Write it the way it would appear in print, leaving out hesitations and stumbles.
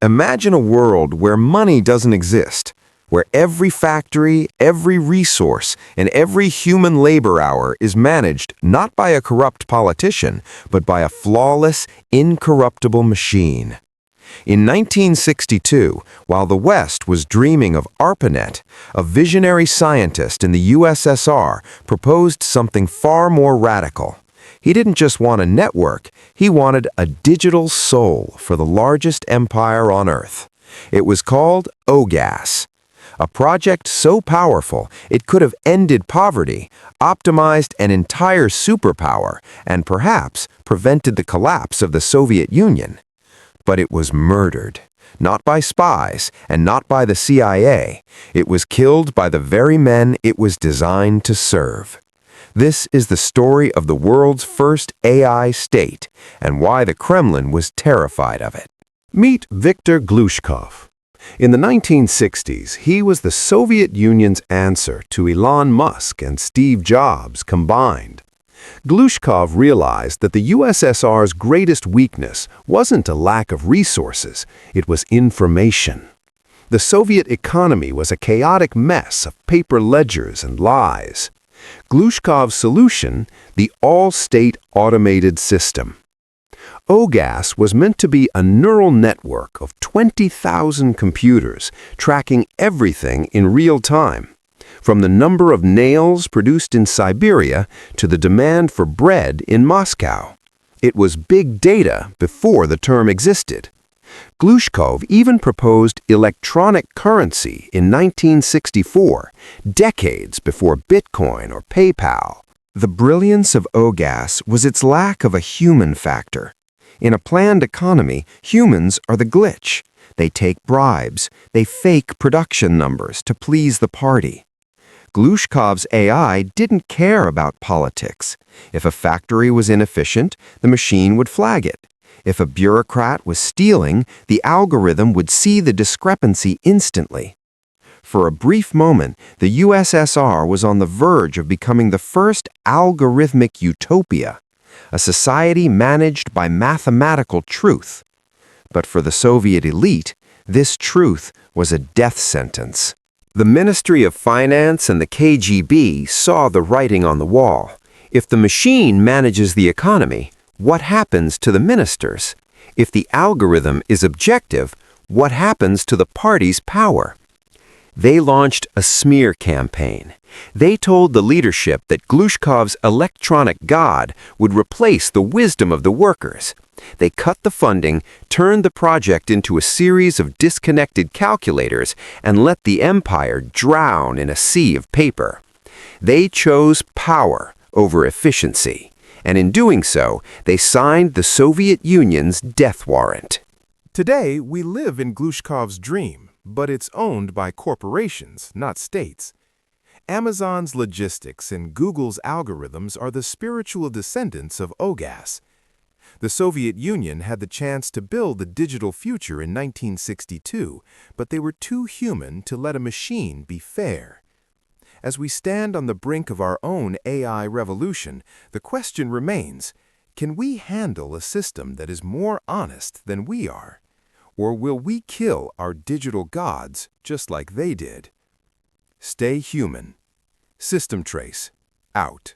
Imagine a world where money doesn't exist, where every factory, every resource, and every human labor hour is managed not by a corrupt politician, but by a flawless, incorruptible machine. In 1962, while the West was dreaming of ARPANET, a visionary scientist in the USSR proposed something far more radical. He didn't just want a network, he wanted a digital soul for the largest empire on Earth. It was called OGAS, a project so powerful it could have ended poverty, optimized an entire superpower, and perhaps prevented the collapse of the Soviet Union. But it was murdered, not by spies and not by the CIA. It was killed by the very men it was designed to serve. This is the story of the world's first AI state and why the Kremlin was terrified of it. Meet Viktor Glushkov. In the 1960s, he was the Soviet Union's answer to Elon Musk and Steve Jobs combined. Glushkov realized that the USSR's greatest weakness wasn't a lack of resources, it was information. The Soviet economy was a chaotic mess of paper ledgers and lies. Glushkov's solution, the all-state automated system. OGAS was meant to be a neural network of 20,000 computers tracking everything in real time, from the number of nails produced in Siberia to the demand for bread in Moscow. It was big data before the term existed. Glushkov even proposed electronic currency in 1964, decades before Bitcoin or PayPal. The brilliance of OGAS was its lack of a human factor. In a planned economy, humans are the glitch. They take bribes, they fake production numbers to please the party. Glushkov's AI didn't care about politics. If a factory was inefficient, the machine would flag it. If a bureaucrat was stealing, the algorithm would see the discrepancy instantly. For a brief moment, the USSR was on the verge of becoming the first algorithmic utopia, a society managed by mathematical truth. But for the Soviet elite, this truth was a death sentence. The Ministry of Finance and the KGB saw the writing on the wall. If the machine manages the economy, what happens to the ministers? If the algorithm is objective, what happens to the party's power? They launched a smear campaign. They told the leadership that Glushkov's electronic god would replace the wisdom of the workers. They cut the funding, turned the project into a series of disconnected calculators, and let the empire drown in a sea of paper. They chose power over efficiency. And in doing so, they signed the Soviet Union's death warrant. Today, we live in Glushkov's dream, but it's owned by corporations, not states. Amazon's logistics and Google's algorithms are the spiritual descendants of OGAS. The Soviet Union had the chance to build the digital future in 1962, but they were too human to let a machine be fair. As we stand on the brink of our own AI revolution, the question remains, can we handle a system that is more honest than we are? Or will we kill our digital gods just like they did? Stay human. System Trace, out.